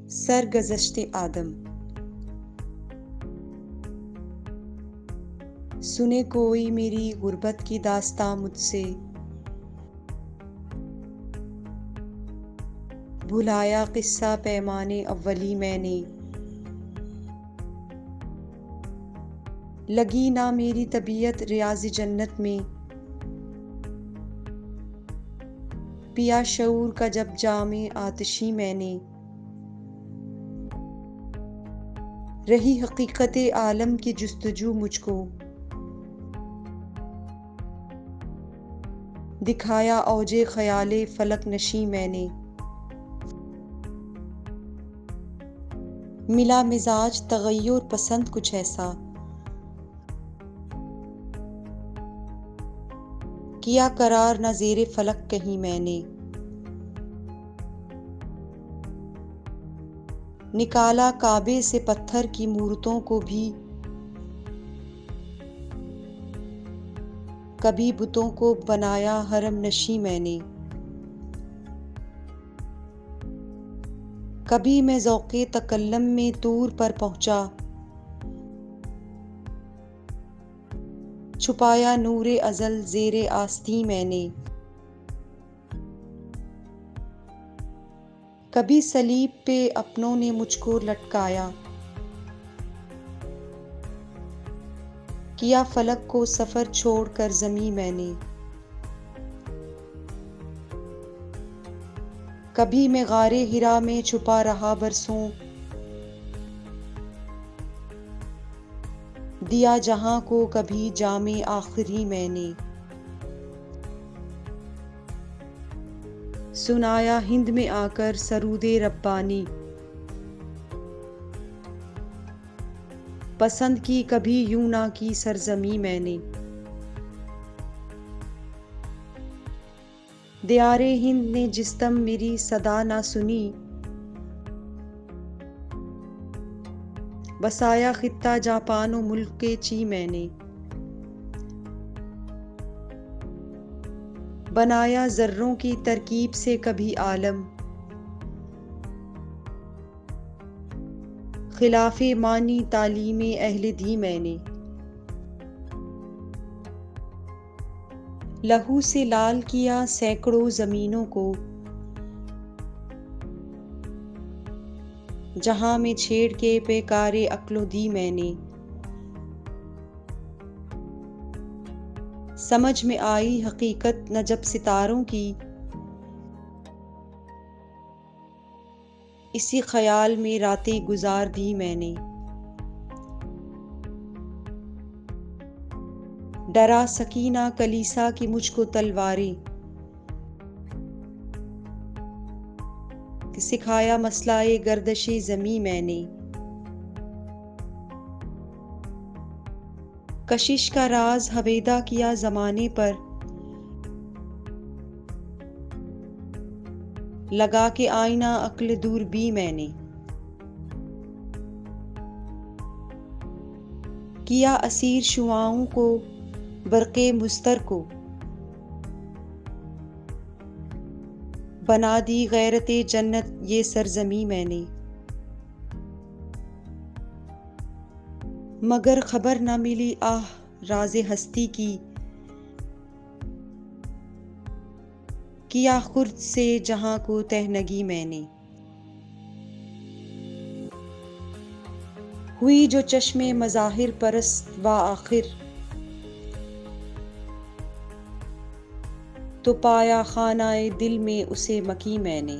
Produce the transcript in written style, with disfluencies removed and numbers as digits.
سرگزشت آدم۔ سنے کوئی میری غربت کی داستاں مجھ سے، بھلایا قصہ پیمانے اولی میں نے۔ لگی نہ میری طبیعت ریاض جنت میں، پیا شعور کا جب جام آتشی میں نے۔ رہی حقیقت عالم کی جستجو مجھ کو، دکھایا اوج خیال فلک نشیں میں نے۔ ملا مزاج تغیر پسند کچھ ایسا، کیا قرار نہ زیر فلک کہیں میں نے۔ نکالا کعبے سے پتھر کی مورتوں کو بھی، کبھی بتوں کو بنایا حرم نشیں میں نے۔ کبھی میں ذوق تکلم میں طور پر پہنچا، چھپایا نور ازل زیر آستیں میں نے۔ کبھی صلیب پہ اپنوں نے مجھ کو لٹکایا، کیا فلک کو سفر چھوڑ کر زمیں میں نے۔ کبھی میں غار حرا میں چھپا رہا برسوں، دیا جہاں کو کبھی جام آخری میں نے۔ سنایا ہند میں آ کر سرود ربانی، پسند کی کبھی یوں نہ کی سرزمی میں نے۔ دیار ہند نے جس دم میری صدا نہ سنی، بسایا خطہ جاپان و ملک چین میں نے۔ بنایا ذروں کی ترکیب سے کبھی عالم، خلاف معنی تعلیم اہل دین میں نے۔ لہو سے لال کیا سینکڑوں زمینوں کو، جہاں میں چھیڑ کے پیکار عقل و دی میں نے۔ سمجھ میں آئی حقیقت نہ جب ستاروں کی، اسی خیال میں راتیں گزار دی میں نے۔ ڈرا سکی نہ کلیسا کی مجھ کو تلواریں، کہ سکھایا مسئلہ گردش زمیں میں نے۔ کشش کا راز حویدا کیا زمانے پر، لگا کے آئینہ عقل دور بھی میں نے۔ کیا اسیر شعاعوں کو برق مضطر کو، بنا دی غیرت جنت یہ سرزمیں میں نے۔ مگر خبر نہ ملی آہ راز ہستی کی، کیا خرد سے جہاں کو تہنگی میں نے۔ ہوئی جو چشم مظاہر پرست و آخر، تو پایا خانہ دل میں اسے مکی میں نے۔